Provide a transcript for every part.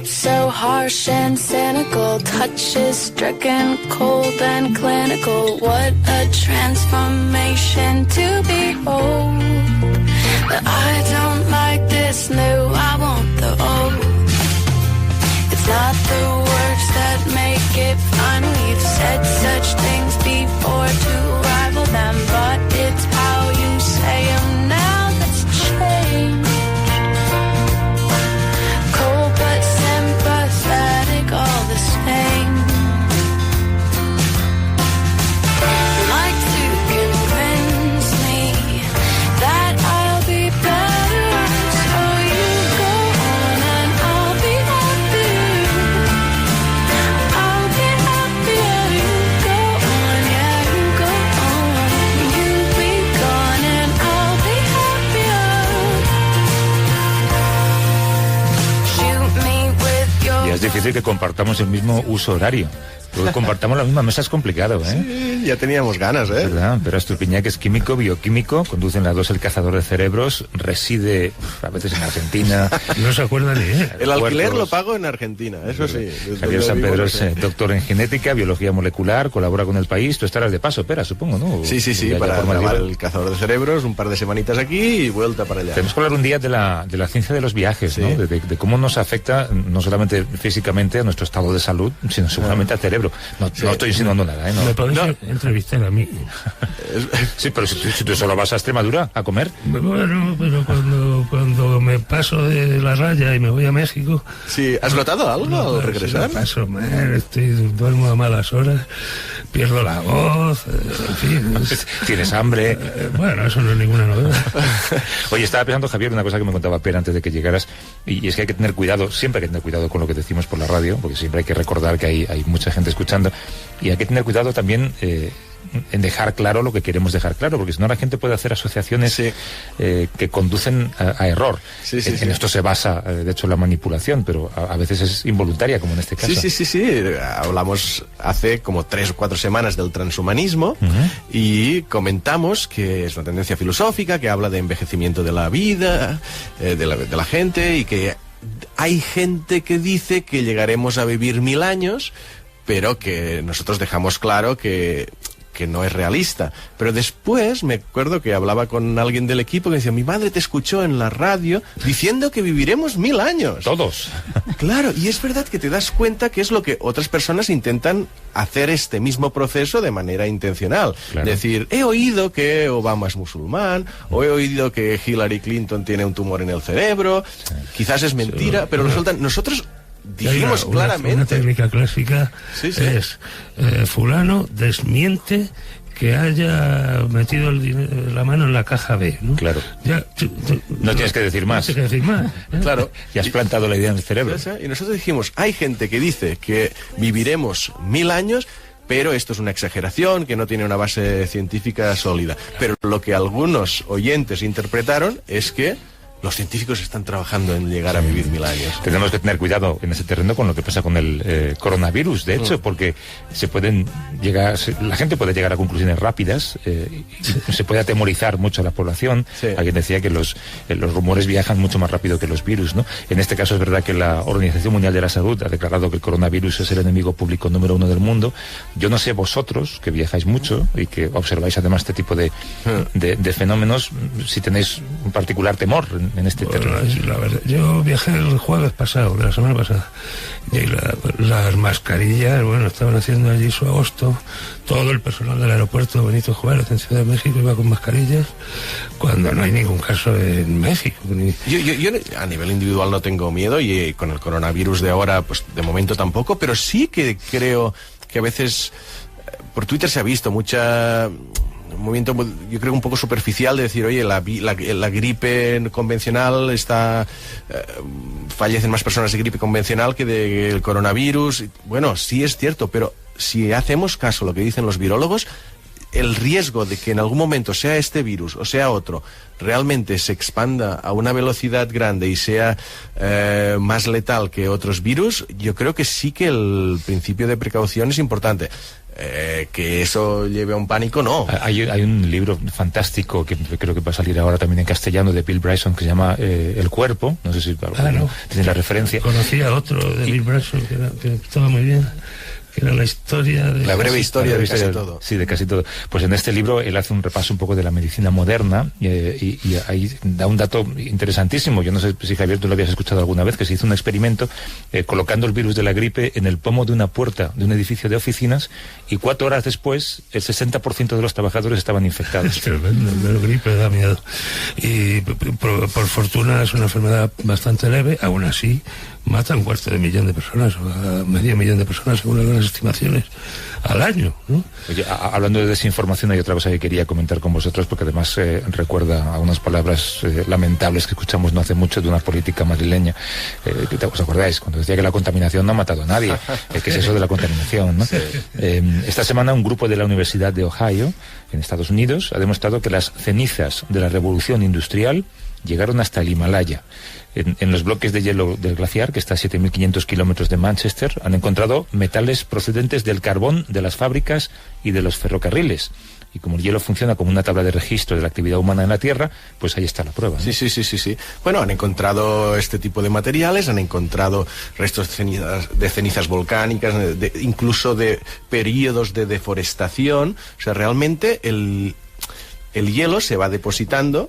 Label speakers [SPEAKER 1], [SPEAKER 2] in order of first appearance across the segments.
[SPEAKER 1] lips so harsh and cynical, touches stricken, cold and clinical. What a transformation to behold. But I don't like this new, I want the old. It's not the words that make it fun. We've said such things before to rival them, but it's how you say them now that's changed. Cold but sympathetic all the same. Like to convince me that I'll be better, so you go on and I'll be happier. I'll be happier. You go on, yeah, you go on. You be gone and I'll be happier. Shoot me with your...
[SPEAKER 2] Y es difícil que compartamos el mismo uso horario. Que compartamos la misma mesa es complicado, ¿eh?
[SPEAKER 3] Sí, ya teníamos ganas, ¿eh?
[SPEAKER 2] ¿Verdad? Pero Estupiñán, que es químico, bioquímico, conduce en la 2 El Cazador de Cerebros, reside a veces en Argentina.
[SPEAKER 4] No se acuerda ni él.
[SPEAKER 3] El alquiler lo pago en Argentina, eso sí.
[SPEAKER 2] Javier San Pedro es doctor en genética, biología molecular, colabora con El País. Tú estarás de paso, Pera, supongo, ¿no?
[SPEAKER 3] Sí, para grabar El Cazador de Cerebros, un par de semanitas aquí y vuelta para allá.
[SPEAKER 2] Tenemos que hablar un día de la ciencia de los viajes, ¿no? De cómo nos afecta, no solamente físicamente a nuestro estado de salud, sino seguramente al cerebro. No estoy insinuando nada, ¿eh?
[SPEAKER 4] ¿Me podéis entrevistar a mí?
[SPEAKER 2] Sí, pero si tú solo vas a Extremadura a comer.
[SPEAKER 4] Bueno, pero cuando me paso de la raya y me voy a México...
[SPEAKER 3] Sí, ¿has notado algo al regresar?
[SPEAKER 4] Sí, paso mal, duermo a malas horas, pierdo la voz, en fin...
[SPEAKER 2] Tienes hambre...
[SPEAKER 4] Bueno, eso no es ninguna novedad.
[SPEAKER 2] Oye, estaba pensando, Javier, una cosa que me contaba Pera antes de que llegaras, y es que hay que tener cuidado, siempre hay que tener cuidado con lo que decimos por la radio, porque siempre hay que recordar que hay mucha gente escuchando, y hay que tener cuidado también en dejar claro lo que queremos dejar claro, porque si no la gente puede hacer asociaciones que conducen a error. En esto se basa, de hecho, la manipulación, pero a veces es involuntaria, como en este caso.
[SPEAKER 3] Sí. Hablamos hace como 3 o 4 semanas del transhumanismo y comentamos que es una tendencia filosófica que habla de envejecimiento de la vida, de la gente, y que hay gente que dice que llegaremos a vivir 1000 años, pero que nosotros dejamos claro que no es realista. Pero después me acuerdo que hablaba con alguien del equipo que decía, mi madre te escuchó en la radio diciendo que viviremos 1000 años.
[SPEAKER 2] Todos.
[SPEAKER 3] Claro, y es verdad que te das cuenta que es lo que otras personas intentan hacer este mismo proceso de manera intencional.
[SPEAKER 2] Claro.
[SPEAKER 3] Decir, he oído que Obama es musulmán, o he oído que Hillary Clinton tiene un tumor en el cerebro, quizás es mentira, pero lo sueltan. Nosotros dijimos claramente.
[SPEAKER 4] Una técnica clásica es fulano desmiente que haya metido la mano en la caja B, ¿no?
[SPEAKER 2] Claro. No tienes que decir más.
[SPEAKER 4] No tienes que decir más.
[SPEAKER 3] Claro.
[SPEAKER 2] Ya has plantado la idea en el cerebro.
[SPEAKER 3] Y nosotros dijimos, hay gente que dice que viviremos 1000 años, pero esto es una exageración, que no tiene una base científica sólida. Pero lo que algunos oyentes interpretaron es que los científicos están trabajando en llegar a vivir 1000 años.
[SPEAKER 2] Tenemos que tener cuidado en ese terreno con lo que pasa con el coronavirus, de hecho, porque la gente puede llegar a conclusiones rápidas, se puede atemorizar mucho a la población. Alguien decía que los rumores viajan mucho más rápido que los virus, ¿no? En este caso es verdad que la Organización Mundial de la Salud ha declarado que el coronavirus es el enemigo público número 1 del mundo. Yo no sé vosotros, que viajáis mucho y que observáis además este tipo de fenómenos, si tenéis un particular temor en este terreno.
[SPEAKER 4] La verdad, yo viajé el jueves pasado, de la semana pasada, y las mascarillas, bueno, estaban haciendo allí su agosto, todo el personal del aeropuerto Benito Juárez en Ciudad de México iba con mascarillas, cuando no hay ningún caso en México.
[SPEAKER 3] Yo a nivel individual no tengo miedo, y con el coronavirus de ahora, pues de momento tampoco, pero sí que creo que a veces por Twitter se ha visto un movimiento, yo creo, un poco superficial de decir, oye, la gripe convencional fallecen más personas de gripe convencional que del coronavirus. Bueno, sí es cierto, pero si hacemos caso a lo que dicen los virólogos, el riesgo de que en algún momento, sea este virus o sea otro, realmente se expanda a una velocidad grande y sea más letal que otros virus, yo creo que sí que el principio de precaución es importante. Que eso lleve a un pánico, no.
[SPEAKER 2] Hay un libro fantástico que creo que va a salir ahora también en castellano, de Bill Bryson, que se llama El Cuerpo. No sé si tiene la referencia.
[SPEAKER 4] Conocía otro de Bill Bryson que estaba muy bien, que era la historia de...
[SPEAKER 3] La breve historia de casi todo.
[SPEAKER 2] Sí, de casi todo. Pues en este libro él hace un repaso un poco de la medicina moderna y ahí da un dato interesantísimo. Yo no sé si, Javier, tú lo habías escuchado alguna vez, que se hizo un experimento colocando el virus de la gripe en el pomo de una puerta de un edificio de oficinas, y 4 horas después el 60% de los trabajadores estaban infectados.
[SPEAKER 4] Es tremendo, la gripe da miedo. Y por fortuna es una enfermedad bastante leve, aún así mata 250.000 de personas, o a 500.000 de personas, según algunas estimaciones, al año, ¿no?
[SPEAKER 2] Oye, hablando de desinformación, hay otra cosa que quería comentar con vosotros, porque además recuerda a unas palabras lamentables que escuchamos no hace mucho de una política madrileña. ¿Os acordáis? Cuando decía que la contaminación no ha matado a nadie. ¿Qué es eso de la contaminación, no? Sí. Esta semana un grupo de la Universidad de Ohio, en Estados Unidos, ha demostrado que las cenizas de la revolución industrial llegaron hasta el Himalaya. En los bloques de hielo del glaciar, que está a 7.500 kilómetros de Manchester, han encontrado metales procedentes del carbón de las fábricas y de los ferrocarriles. Y como el hielo funciona como una tabla de registro de la actividad humana en la Tierra, pues ahí está la prueba, ¿no?
[SPEAKER 3] Sí. Bueno, han encontrado este tipo de materiales, han encontrado restos de cenizas volcánicas, incluso de periodos de deforestación. O sea, realmente el hielo se va depositando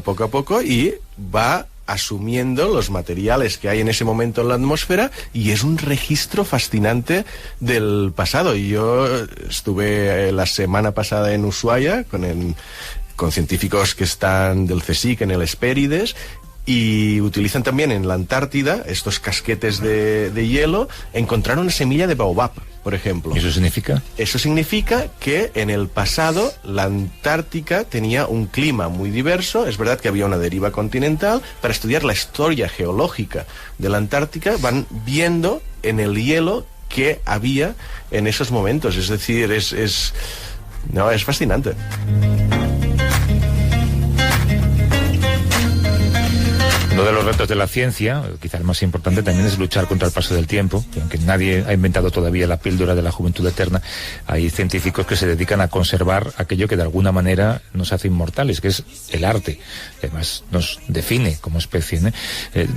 [SPEAKER 3] poco a poco y va asumiendo los materiales que hay en ese momento en la atmósfera, y es un registro fascinante del pasado. Y yo estuve la semana pasada en Ushuaia con científicos que están del CSIC en el Hespérides, y utilizan también en la Antártida estos casquetes de hielo. Encontraron una semilla de baobab, por ejemplo.
[SPEAKER 2] ¿Y eso significa?
[SPEAKER 3] Eso significa que en el pasado la Antártica tenía un clima muy diverso. Es verdad que había una deriva continental. Para estudiar la historia geológica de la Antártica van viendo en el hielo que había en esos momentos. Es decir, es fascinante.
[SPEAKER 2] Uno de los retos de la ciencia, quizá el más importante, también es luchar contra el paso del tiempo. Que aunque nadie ha inventado todavía la píldora de la juventud eterna, hay científicos que se dedican a conservar aquello que de alguna manera nos hace inmortales, que es el arte. Además nos define como especie, ¿no?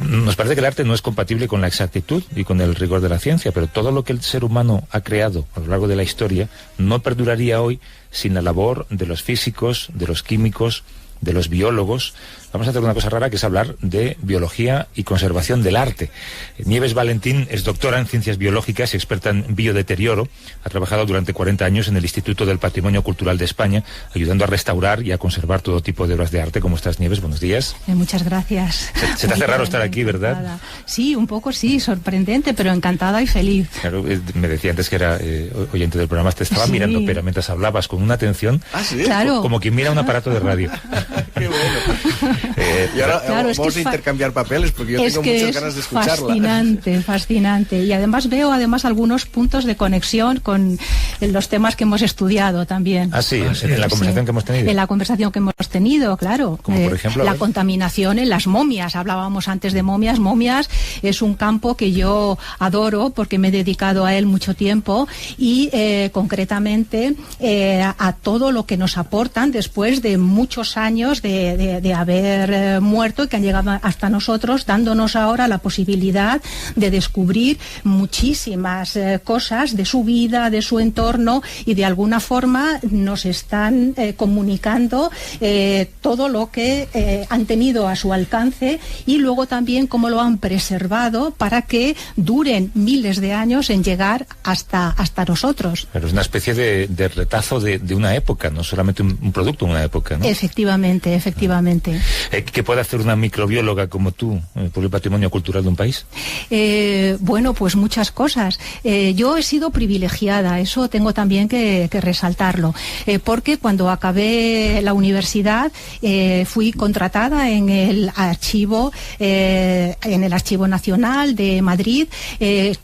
[SPEAKER 2] Nos parece que el arte no es compatible con la exactitud y con el rigor de la ciencia, pero todo lo que el ser humano ha creado a lo largo de la historia no perduraría hoy sin la labor de los físicos, de los químicos, de los biólogos. Vamos a hacer una cosa rara, que es hablar de biología y conservación del arte. Nieves Valentín es doctora en ciencias biológicas y experta en biodeterioro. Ha trabajado durante 40 años en el Instituto del Patrimonio Cultural de España, ayudando a restaurar y a conservar todo tipo de obras de arte. ¿Cómo estás, Nieves? Buenos días.
[SPEAKER 5] Muchas gracias.
[SPEAKER 2] Se te hace raro estar aquí, ¿verdad?
[SPEAKER 5] Sí, un poco sí, sorprendente, pero encantada y feliz.
[SPEAKER 2] Claro, me decía antes que era oyente del programa, te estaba mirando, pero mientras hablabas con una atención,
[SPEAKER 3] ¿sí?
[SPEAKER 5] Claro.
[SPEAKER 2] Como quien mira un aparato de radio.
[SPEAKER 3] Qué bueno. Y ahora vamos a intercambiar papeles, porque yo tengo muchas ganas de escucharla.
[SPEAKER 5] Fascinante. Y además veo algunos puntos de conexión con los temas que hemos estudiado también.
[SPEAKER 2] Ah, sí, en la conversación que hemos tenido.
[SPEAKER 5] En la conversación que hemos tenido, claro.
[SPEAKER 2] Como por ejemplo,
[SPEAKER 5] la contaminación en las momias. Hablábamos antes de momias. Momias es un campo que yo adoro porque me he dedicado a él mucho tiempo, y concretamente a todo lo que nos aportan después de muchos años de haber muerto, y que han llegado hasta nosotros, dándonos ahora la posibilidad de descubrir muchísimas cosas de su vida, de su entorno, y de alguna forma nos están comunicando todo lo que han tenido a su alcance, y luego también cómo lo han preservado para que duren miles de años en llegar hasta nosotros.
[SPEAKER 2] Pero es una especie de retazo de una época, no solamente un producto de una época, ¿no?
[SPEAKER 5] Efectivamente.
[SPEAKER 2] ¿Qué puede hacer una microbióloga como tú por el patrimonio cultural de un país?
[SPEAKER 5] Bueno, pues muchas cosas. Yo he sido privilegiada, eso tengo también que resaltarlo, porque cuando acabé la universidad oportunidad fui contratada en el Archivo Nacional de Madrid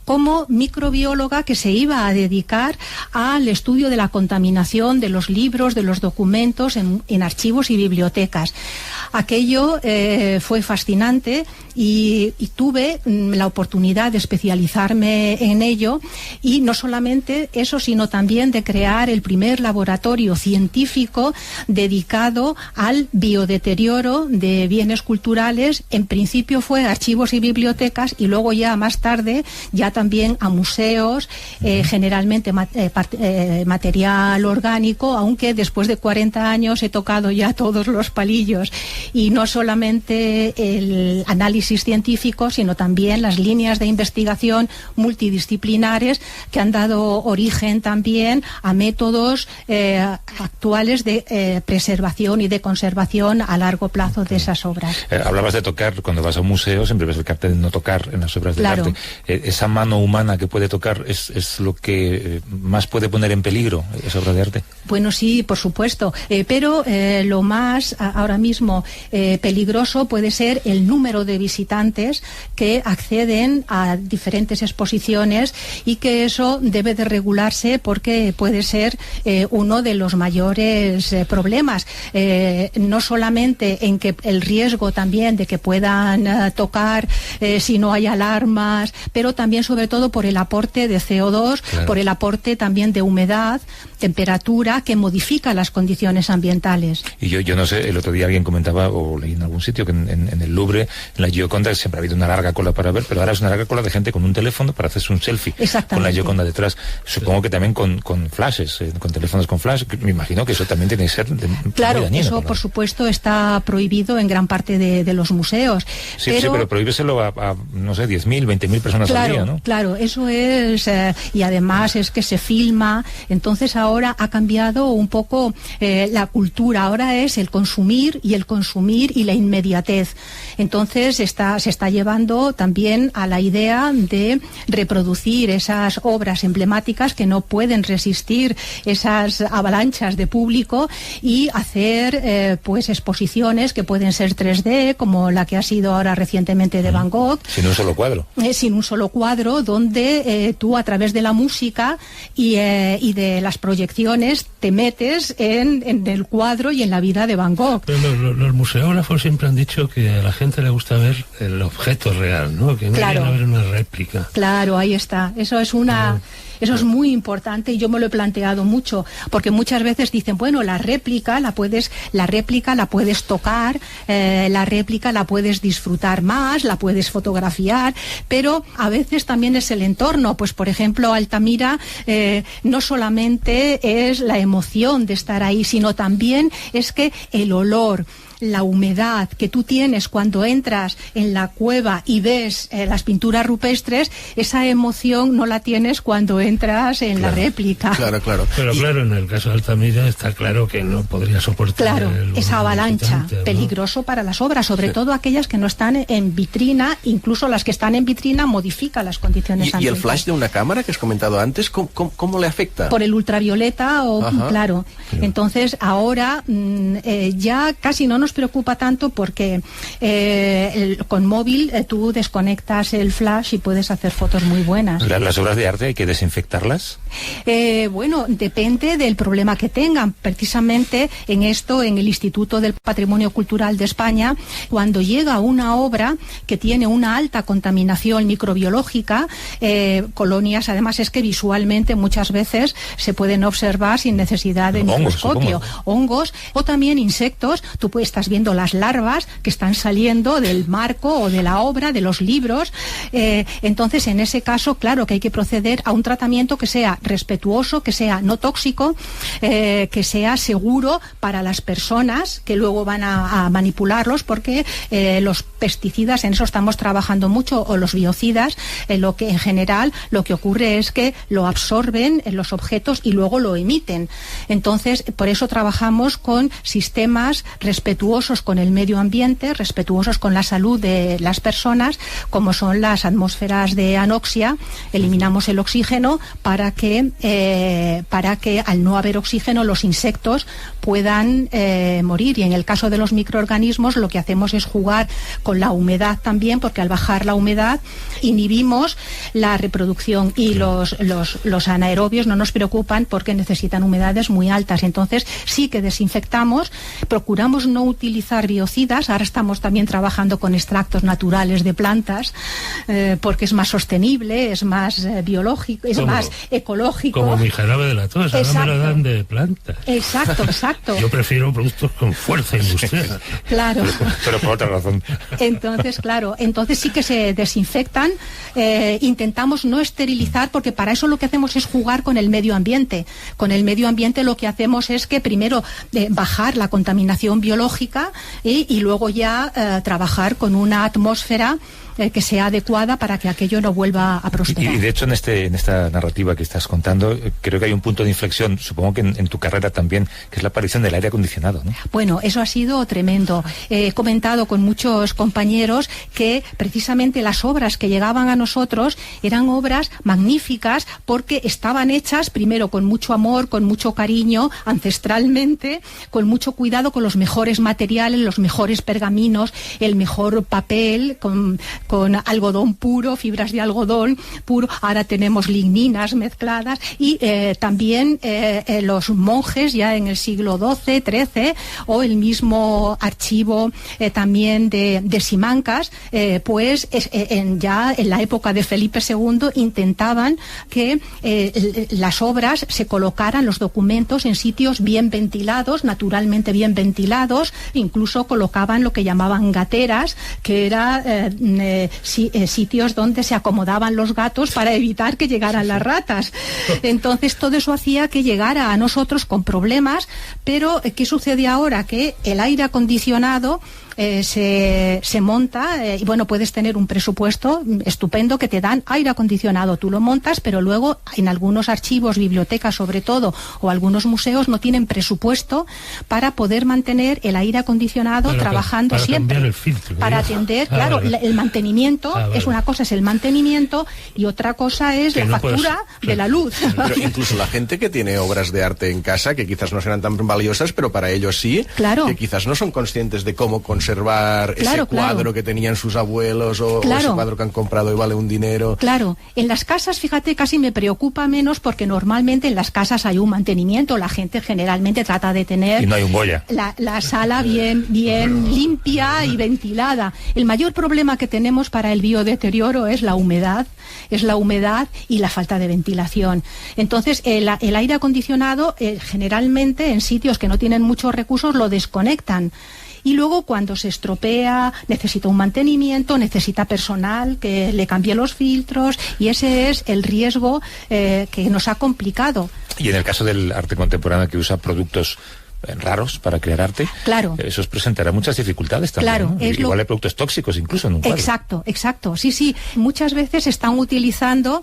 [SPEAKER 5] como microbióloga que se iba a dedicar al estudio de la contaminación de los libros, de los documentos en archivos y bibliotecas. Aquello fue fascinante y tuve la oportunidad de especializarme en ello, y no solamente eso, sino también de crear el primer laboratorio científico dedicado al biodeterioro de bienes culturales. En principio fue a archivos y bibliotecas, y luego ya más tarde ya también a museos, generalmente material orgánico, aunque después de 40 años he tocado ya todos los palillos, y no solamente el análisis científico, sino también las líneas de investigación multidisciplinares que han dado origen también a métodos actuales de preservación y de conservación a largo plazo de esas obras.
[SPEAKER 2] Hablabas de tocar, cuando vas a un museo siempre ves el cartel de no tocar en las obras de arte. Esa mano humana que puede tocar es lo que más puede poner en peligro esa obra de arte.
[SPEAKER 5] Bueno, sí, por supuesto, pero lo más ahora mismo peligroso puede ser el número de visitantes que acceden a diferentes exposiciones, y que eso debe de regularse porque puede ser uno de los mayores problemas, no solamente en que el riesgo también de que puedan tocar si no hay alarmas, pero también sobre todo por el aporte de CO2, claro, por el aporte también de humedad, temperatura, que modifica las condiciones ambientales.
[SPEAKER 2] Y yo no sé, el otro día alguien comentaba, o leí en algún sitio, que en el Louvre, en la Gioconda, siempre ha habido una larga cola para ver, pero ahora es una larga cola de gente con un teléfono para hacerse un selfie con la Gioconda detrás. Supongo que también con flashes, con teléfonos con flash. Me imagino que eso también tiene que ser
[SPEAKER 5] claro,
[SPEAKER 2] muy dañino,
[SPEAKER 5] eso por supuesto está prohibido en gran parte de los museos.
[SPEAKER 2] Sí, pero prohíbeselo a no sé, 10.000, 20.000 personas al día, ¿no?
[SPEAKER 5] Claro, eso es, y además es que se filma. Entonces ahora ha cambiado un poco la cultura. Ahora es el consumir y la inmediatez. Entonces se está llevando también a la idea de reproducir esas obras emblemáticas que no pueden resistir esas avalanchas de público, y hacer pues exposiciones que pueden ser 3D, como la que ha sido ahora recientemente de Van Gogh.
[SPEAKER 2] Sin un solo cuadro.
[SPEAKER 5] Sin un solo cuadro, donde tú a través de la música y de las proyecciones te metes en el cuadro y en la vida de Van Gogh.
[SPEAKER 4] Pero los museógrafos siempre han dicho que a la gente le gusta ver el objeto real, ¿no? Que no
[SPEAKER 5] claro,
[SPEAKER 4] quieren ver una réplica.
[SPEAKER 5] Claro, ahí está. Eso es una... Eso es muy importante, y yo me lo he planteado mucho, porque muchas veces dicen, bueno, la réplica la puedes tocar, la réplica la puedes disfrutar más, la puedes fotografiar, pero a veces también es el entorno. Pues por ejemplo, Altamira no solamente es la emoción de estar ahí, sino también es que el olor, la humedad que tú tienes cuando entras en la cueva y ves las pinturas rupestres, esa emoción no la tienes cuando entras en la réplica.
[SPEAKER 3] Claro.
[SPEAKER 4] Pero claro, en el caso de Altamira está claro que no podría soportar
[SPEAKER 5] esa avalancha, ¿no? Peligroso para las obras, sobre todo aquellas que no están en vitrina. Incluso las que están en vitrina modifican las condiciones ambientales.
[SPEAKER 3] ¿Y el flash de una cámara que has comentado antes, cómo le afecta?
[SPEAKER 5] Por el ultravioleta, claro. Entonces ahora ya casi no nos preocupa tanto, porque con móvil tú desconectas el flash y puedes hacer fotos muy buenas.
[SPEAKER 2] ¿Las obras de arte hay que desinfectarlas?
[SPEAKER 5] Bueno, depende del problema que tengan. Precisamente en el Instituto del Patrimonio Cultural de España, cuando llega una obra que tiene una alta contaminación microbiológica, colonias, además es que visualmente muchas veces se pueden observar sin necesidad de microscopio. Hongos o también insectos. Tú estás viendo las larvas que están saliendo del marco o de la obra, de los libros. Entonces, en ese caso, claro que hay que proceder a un tratamiento que sea respetuoso, que sea no tóxico, que sea seguro para las personas que luego van a manipularlos, porque los pesticidas, en eso estamos trabajando mucho, o los biocidas, lo que en general lo que ocurre es que lo absorben en los objetos y luego lo emiten. Entonces, por eso trabajamos con sistemas respetuosos respetuosos con el medio ambiente, respetuosos con la salud de las personas, como son las atmósferas de anoxia. Eliminamos el oxígeno para que al no haber oxígeno los insectos puedan morir. Y en el caso de los microorganismos lo que hacemos es jugar con la humedad también, porque al bajar la humedad inhibimos la reproducción, y los anaerobios no nos preocupan porque necesitan humedades muy altas. Entonces sí que desinfectamos, procuramos no utilizar biocidas. Ahora estamos también trabajando con extractos naturales de plantas, porque es más sostenible, es más biológico, es más ecológico.
[SPEAKER 4] Como mi jarabe de la tos, ahora me lo dan de plantas.
[SPEAKER 5] Exacto.
[SPEAKER 4] Yo prefiero productos con fuerza industrial.
[SPEAKER 5] Claro.
[SPEAKER 2] Pero por otra razón.
[SPEAKER 5] Entonces sí que se desinfectan. Intentamos no esterilizar, porque para eso lo que hacemos es jugar con el medio ambiente. Con el medio ambiente lo que hacemos es que primero bajar la contaminación biológica y luego ya trabajar con una atmósfera que sea adecuada para que aquello no vuelva a prosperar.
[SPEAKER 2] Y de hecho en esta narrativa que estás contando, creo que hay un punto de inflexión, supongo que en tu carrera también, que es la aparición del aire acondicionado, ¿no?
[SPEAKER 5] Bueno, eso ha sido tremendo. He comentado con muchos compañeros que precisamente las obras que llegaban a nosotros eran obras magníficas, porque estaban hechas primero con mucho amor, con mucho cariño, ancestralmente, con mucho cuidado, con los mejores materiales, los mejores pergaminos, el mejor papel, con algodón puro, fibras de algodón puro. Ahora tenemos ligninas mezcladas, y también los monjes ya en el siglo XII, XIII, o el mismo archivo también de Simancas, ya en la época de Felipe II intentaban que las obras se colocaran, los documentos, en sitios bien ventilados, naturalmente bien ventilados. Incluso colocaban lo que llamaban gateras, que era sitios donde se acomodaban los gatos para evitar que llegaran las ratas. Entonces todo eso hacía que llegara a nosotros con problemas. Pero ¿qué sucede ahora? Que el aire acondicionado se monta, y bueno, puedes tener un presupuesto estupendo que te dan aire acondicionado, tú lo montas, pero luego en algunos archivos, bibliotecas sobre todo, o algunos museos no tienen presupuesto para poder mantener el aire acondicionado trabajando siempre.
[SPEAKER 4] Cambiar el filtro,
[SPEAKER 5] para atender, claro, el mantenimiento. Vale. Es una cosa es el mantenimiento y otra cosa es que la factura de la luz.
[SPEAKER 3] Pero incluso la gente que tiene obras de arte en casa, que quizás no serán tan valiosas, pero para ellos sí,
[SPEAKER 5] claro,
[SPEAKER 3] que quizás no son conscientes de cómo conservar ese cuadro que tenían sus abuelos, o ese cuadro que han comprado y vale un dinero.
[SPEAKER 5] Claro, en las casas, fíjate, casi me preocupa menos, porque normalmente en las casas hay un mantenimiento, la gente generalmente trata de tener
[SPEAKER 2] y no hay un Goya.
[SPEAKER 5] La sala bien limpia y ventilada. El mayor problema que tenemos para el biodeterioro es la humedad y la falta de ventilación. Entonces el aire acondicionado generalmente en sitios que no tienen muchos recursos lo desconectan. Y luego cuando se estropea necesita un mantenimiento, necesita personal que le cambie los filtros, y ese es el riesgo que nos ha complicado.
[SPEAKER 2] Y en el caso del arte contemporáneo, que usa productos raros para crear arte,
[SPEAKER 5] claro,
[SPEAKER 2] eso os presentará muchas dificultades también,
[SPEAKER 5] claro,
[SPEAKER 2] ¿no? Igual hay productos tóxicos incluso en un cuadro.
[SPEAKER 5] Exacto, sí, muchas veces están utilizando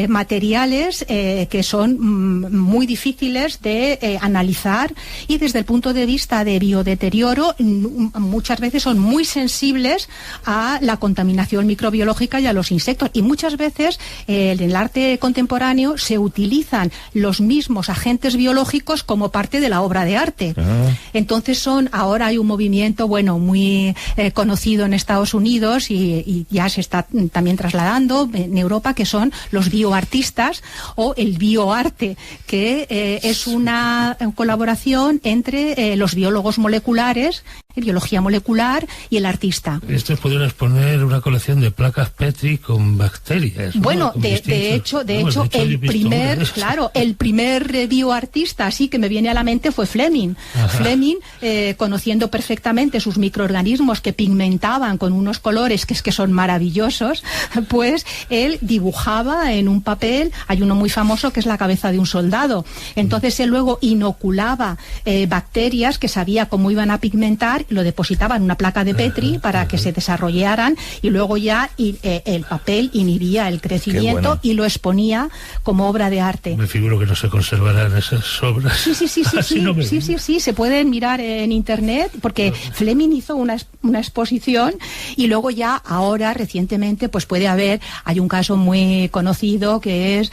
[SPEAKER 5] materiales que son muy difíciles de analizar, y desde el punto de vista de biodeterioro muchas veces son muy sensibles a la contaminación microbiológica y a los insectos, y muchas veces en el arte contemporáneo se utilizan los mismos agentes biológicos como parte de la obra de arte. Entonces ahora hay un movimiento muy conocido en Estados Unidos y ya se está también trasladando en Europa, que son los bioartistas o el bioarte, que es una colaboración entre los biólogos moleculares, biología molecular, y el artista.
[SPEAKER 4] Estos podrían exponer una colección de placas Petri con bacterias, ¿no?
[SPEAKER 5] Bueno, de hecho el primer bioartista así que me viene a la mente fue Fleming. Fleming, conociendo perfectamente sus microorganismos que pigmentaban con unos colores que son maravillosos, pues él dibujaba en un papel, hay uno muy famoso que es la cabeza de un soldado. Entonces él luego inoculaba bacterias que sabía cómo iban a pigmentar, momificar, lo depositaba en una placa de Petri para que se desarrollaran, y luego ya el papel inhibía el crecimiento y lo exponía como obra de arte.
[SPEAKER 4] Me figuro que no se conservarán esas obras.
[SPEAKER 5] Sí, se pueden mirar en internet, porque Fleming hizo una exposición, y luego ya ahora recientemente pues hay un caso muy conocido que es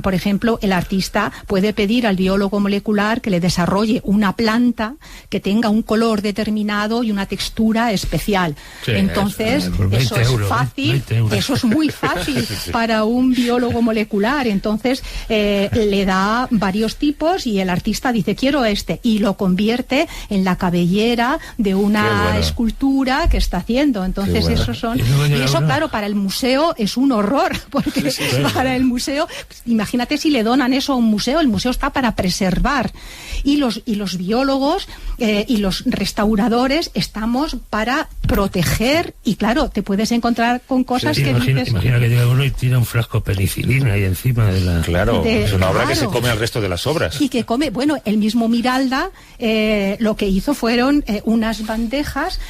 [SPEAKER 5] por ejemplo, el artista puede pedir al biólogo molecular que le desarrolle una planta que tenga un color determinado y una textura especial.
[SPEAKER 4] Sí,
[SPEAKER 5] entonces eso es fácil, eso es muy fácil para un biólogo molecular. Entonces le da varios tipos y el artista dice quiero este, y lo convierte en la cabellera de una escultura que está haciendo. Entonces esos son, y eso claro, para el museo es un horror, porque para el museo, imagínate si le donan eso a un museo, el museo está para preservar, y los biólogos y los restauradores estamos para proteger, y claro, te puedes encontrar con cosas que dices...
[SPEAKER 4] Imagina que llega uno y tira un frasco de penicilina ahí encima de la...
[SPEAKER 2] Claro, es una obra que se come al resto de las obras.
[SPEAKER 5] Y que come, el mismo Miralda lo que hizo fueron unas bandejas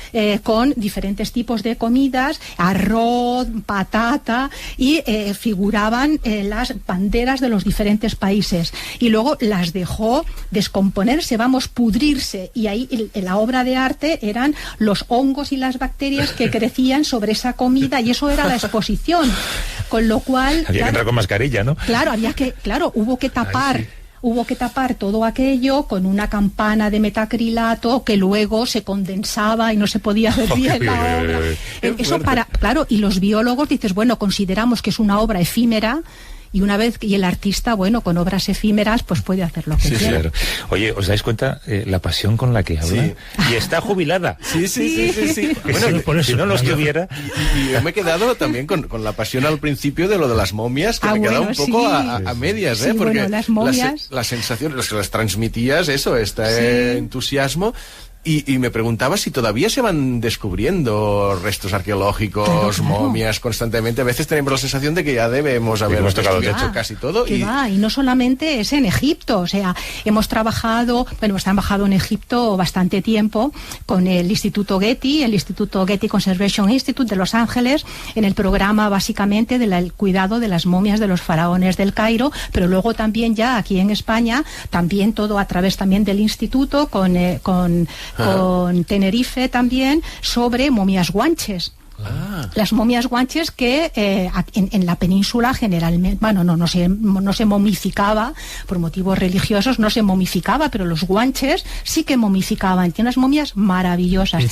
[SPEAKER 5] con diferentes tipos de comidas, arroz, patata, y figuraban las banderas de los diferentes países, y luego las dejó descomponerse, pudrirse, y ahí la obra de arte eran los hongos y las bacterias que crecían sobre esa comida, y eso era la exposición, con lo cual
[SPEAKER 2] había que entrar con mascarilla, ¿no?
[SPEAKER 5] Claro, hubo que tapar todo aquello con una campana de metacrilato que luego se condensaba y no se podía ver bien la obra. Eso y los biólogos dices, consideramos que es una obra efímera, y una vez y el artista, con obras efímeras, pues puede hacer lo que quiera.
[SPEAKER 2] Claro. Oye, ¿os dais cuenta la pasión con la que habla? Sí. Y está jubilada.
[SPEAKER 3] Sí.
[SPEAKER 2] Bueno, por eso, si no lo estuviera...
[SPEAKER 3] Y yo me he quedado también con la pasión al principio de lo de las momias, que me he quedado un poco a medias,
[SPEAKER 5] sí,
[SPEAKER 3] porque
[SPEAKER 5] las momias...
[SPEAKER 3] las sensaciones, las transmitías, entusiasmo. Y me preguntaba si todavía se van descubriendo restos arqueológicos, momias constantemente. A veces tenemos la sensación de que ya debemos haber descubierto casi todo.
[SPEAKER 5] Y no solamente es en Egipto, o sea, hemos trabajado en Egipto bastante tiempo con el Instituto Getty Conservation Institute de Los Ángeles, en el programa básicamente del cuidado de las momias de los faraones del Cairo, pero luego también ya aquí en España, también todo a través también del instituto con Tenerife también, sobre momias guanches. Las momias guanches que en la península generalmente, no se momificaba por motivos religiosos, no se momificaba, pero los guanches sí que momificaban. Tiene unas momias maravillosas.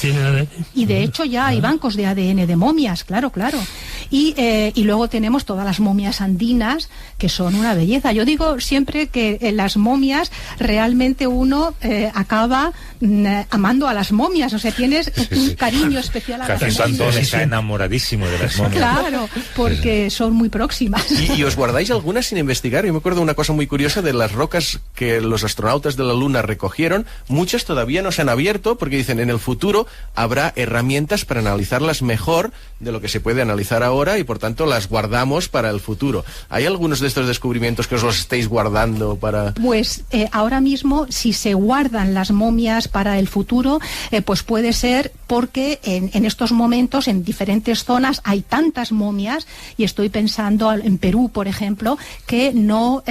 [SPEAKER 5] Y de hecho ya hay bancos de ADN de momias, claro. Y luego tenemos todas las momias andinas, que son una belleza. Yo digo siempre que en las momias realmente uno acaba amando a las momias, o sea, tienes un cariño especial a las momias.
[SPEAKER 2] Está enamoradísimo de las momias.
[SPEAKER 5] Claro, porque son muy próximas.
[SPEAKER 3] ¿Y os guardáis algunas sin investigar? Yo me acuerdo de una cosa muy curiosa de las rocas que los astronautas de la Luna recogieron. Muchas todavía no se han abierto porque dicen en el futuro habrá herramientas para analizarlas mejor de lo que se puede analizar ahora, y por tanto las guardamos para el futuro. ¿Hay algunos de estos descubrimientos que os los estéis guardando para...?
[SPEAKER 5] Pues ahora mismo, si se guardan las momias para el futuro, pues puede ser porque en estos momentos en diferentes zonas hay tantas momias, y estoy pensando en Perú, por ejemplo, que no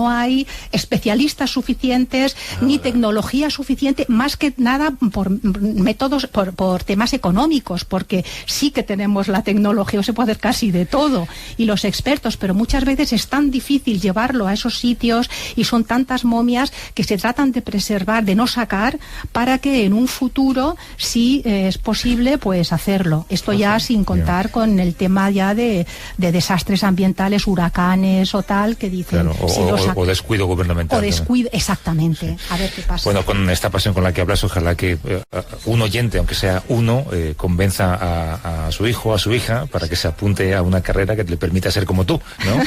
[SPEAKER 5] hay especialistas suficientes ni tecnología suficiente, más que nada por métodos, por temas económicos, porque sí que tenemos la tecnología, se puede hacer casi de todo, y los expertos, pero muchas veces es tan difícil llevarlo a esos sitios, y son tantas momias que se tratan de preservar, de no sacar, para que en un futuro, si es posible, pues hacerlo. Esto ya sin contar con el tema ya de desastres ambientales, huracanes o tal, que dicen...
[SPEAKER 2] Claro, o descuido gubernamental.
[SPEAKER 5] O descuido, exactamente. A ver qué pasa.
[SPEAKER 2] Bueno, con esta pasión con la que hablas, ojalá que un oyente, aunque sea uno, convenza a su hijo, a su hija, para que se apunte a una carrera que le permita ser como tú, ¿no?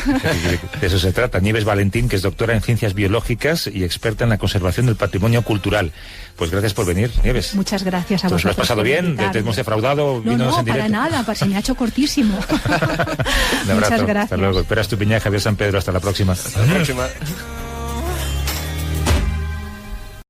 [SPEAKER 2] De eso se trata. Nieves Valentín, que es doctora en Ciencias Biológicas y experta en la conservación del patrimonio cultural. Pues gracias por venir, Nieves.
[SPEAKER 5] Muchas gracias a vosotros.
[SPEAKER 2] ¿Lo has pasado bien? ¿Te hemos defraudado?
[SPEAKER 5] No, para nada, se me ha hecho cortísimo.
[SPEAKER 2] Un abrazo.
[SPEAKER 5] Muchas gracias.
[SPEAKER 2] Hasta luego. Esperas tu piña, Javier San Pedro. Hasta la próxima.
[SPEAKER 3] Hasta la próxima.